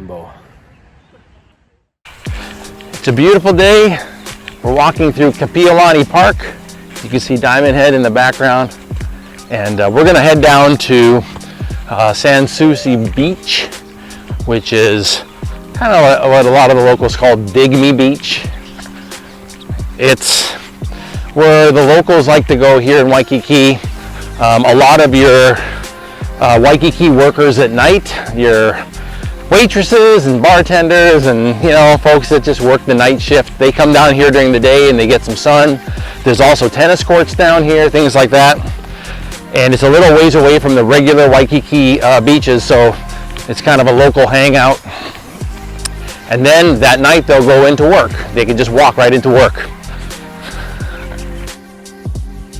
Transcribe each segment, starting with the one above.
rainbow. It's a beautiful day. We're walking through Kapiolani Park. You can see Diamond Head in the background. And we're gonna head down to Sans Souci Beach, which is kind of what a lot of the locals call Dig Me Beach. It's where the locals like to go here in Waikiki. A lot of your Waikiki workers at night, your waitresses and bartenders and folks that just work the night shift, they come down here during the day and they get some sun. There's also tennis courts down here, things like that. And it's a little ways away from the regular Waikiki beaches, so it's kind of a local hangout. And then that night they'll go into work. They can just walk right into work.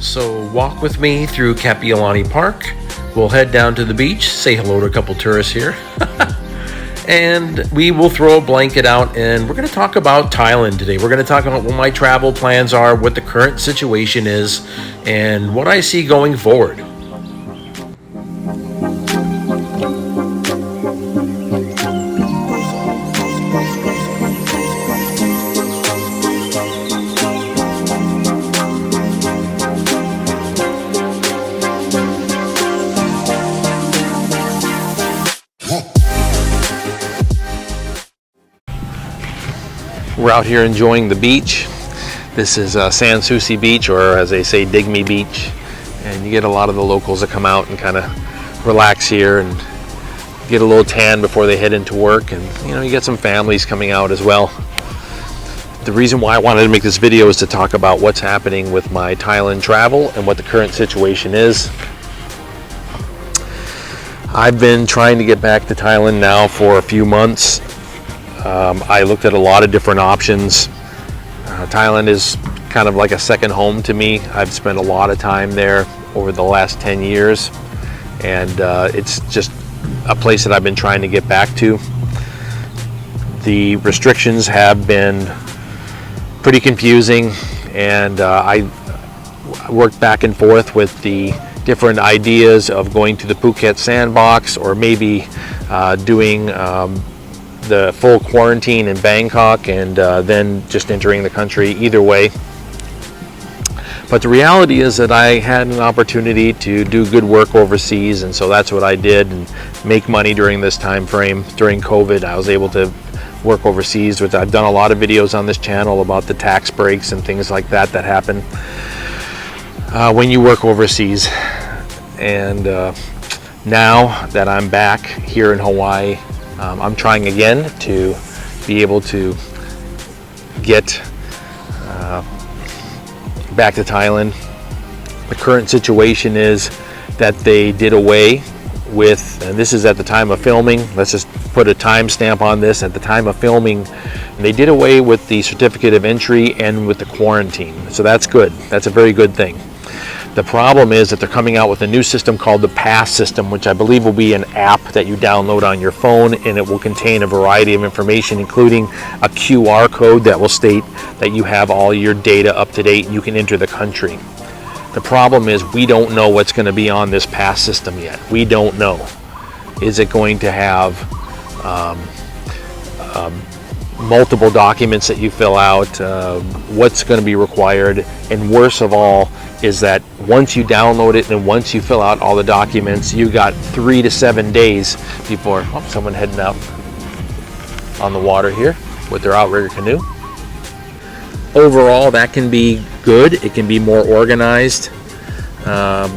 So walk with me through Kapiolani Park. We'll head down to the beach, say hello to a couple tourists here. And we will throw a blanket out and we're going to talk about Thailand today. We're going to talk about what my travel plans are, what the current situation is, and what I see going forward. We're out here enjoying the beach. This is Sans Souci Beach, or as they say, Dig Me Beach. And you get a lot of the locals that come out and kind of relax here and get a little tan before they head into work. And you get some families coming out as well. The reason why I wanted to make this video is to talk about what's happening with my Thailand travel and what the current situation is. I've been trying to get back to Thailand now for a few months. I looked at a lot of different options. Thailand is kind of like a second home to me. I've spent a lot of time there over the last 10 years, and it's just a place that I've been trying to get back to. The restrictions have been pretty confusing, and I worked back and forth with the different ideas of going to the Phuket sandbox, or maybe doing the full quarantine in Bangkok and then just entering the country. Either way, but the reality is that I had an opportunity to do good work overseas, and so that's what I did and make money during this time frame. During COVID, I was able to work overseas, which I've done a lot of videos on this channel about the tax breaks and things like that happen when you work overseas. And now that I'm back here in Hawaii, I'm trying again to be able to get back to Thailand. The current situation is that they did away with, and this is at the time of filming, let's just put a time stamp on this, at the time of filming, they did away with the certificate of entry and with the quarantine. So that's good. That's a very good thing. The problem is that they're coming out with a new system called the Pass system, which I believe will be an app that you download on your phone, and it will contain a variety of information, including a QR code that will state that you have all your data up to date and you can enter the country. The problem is we don't know what's going to be on this Pass system yet. We don't know. Is it going to have multiple documents that you fill out? What's going to be required? And worst of all is that once you download it and once you fill out all the documents, you got 3 to 7 days before someone heading out on the water here with their outrigger canoe. Overall, that can be good. It can be more organized, and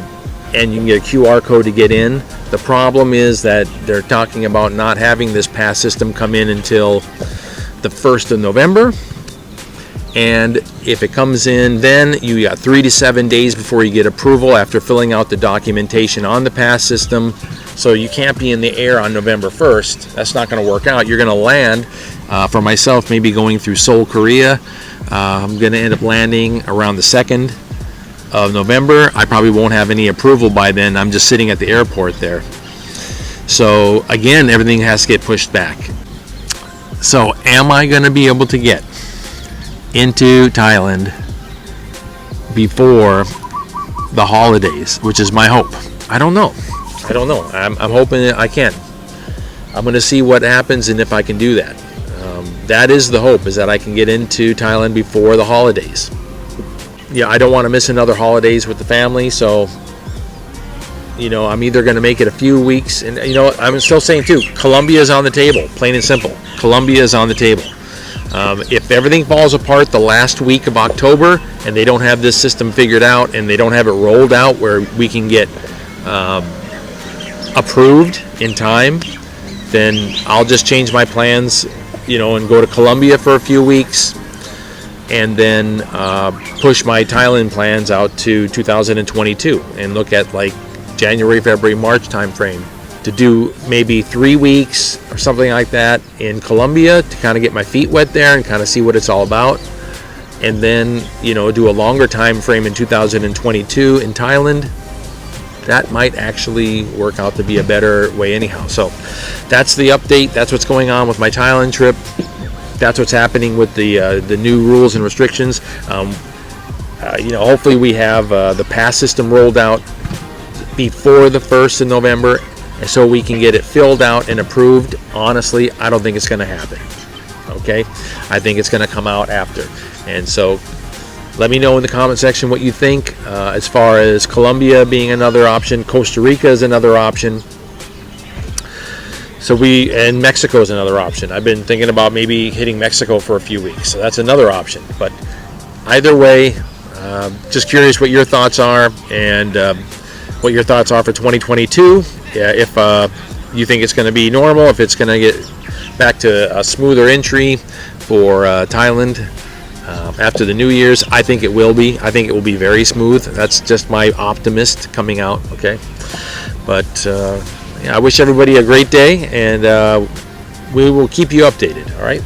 you can get a QR code to get in. The problem is that they're talking about not having this Pass system come in until the 1st of November. And if it comes in, then you got 3 to 7 days before you get approval after filling out the documentation on the Pass system. So you can't be in the air on November 1st. That's not going to work out. You're going to land, for myself, maybe going through Seoul, Korea. I'm going to end up landing around the 2nd of November. I probably won't have any approval by then. I'm just sitting at the airport there. So again, everything has to get pushed back. So am I going to be able to get into Thailand before the holidays, which is my hope? I don't know. I'm hoping that I can. I'm going to see what happens and if I can do that. That is the hope, is that I can get into Thailand before the holidays. Yeah, I don't want to miss another holidays with the family, so I'm either going to make it a few weeks, and I'm still saying too, Colombia is on the table, plain and simple. Colombia is on the table. If everything falls apart the last week of October and they don't have this system figured out and they don't have it rolled out where we can get approved in time, then I'll just change my plans, and go to Colombia for a few weeks, and then push my Thailand plans out to 2022 and look at like January, February, March time frame to do maybe 3 weeks or something like that in Colombia to kind of get my feet wet there and kind of see what it's all about, and then do a longer time frame in 2022 in Thailand. That might actually work out to be a better way anyhow. So that's the update. That's what's going on with my Thailand trip. That's what's happening with the new rules and restrictions. Hopefully we have the pass system rolled out before the 1st of November, and so we can get it filled out and approved. Honestly, I don't think it's going to happen. Okay, I think it's going to come out after. And so let me know in the comment section what you think as far as Colombia being another option. Costa Rica is another option. And Mexico is another option. I've been thinking about maybe hitting Mexico for a few weeks. So that's another option. But either way, just curious what your thoughts are, and what your thoughts are for 2022. If you think it's going to be normal, if it's going to get back to a smoother entry for Thailand after the New Year's. I think it will be. I think it will be very smooth. That's just my optimist coming out. Okay, but I wish everybody a great day, and we will keep you updated. All right.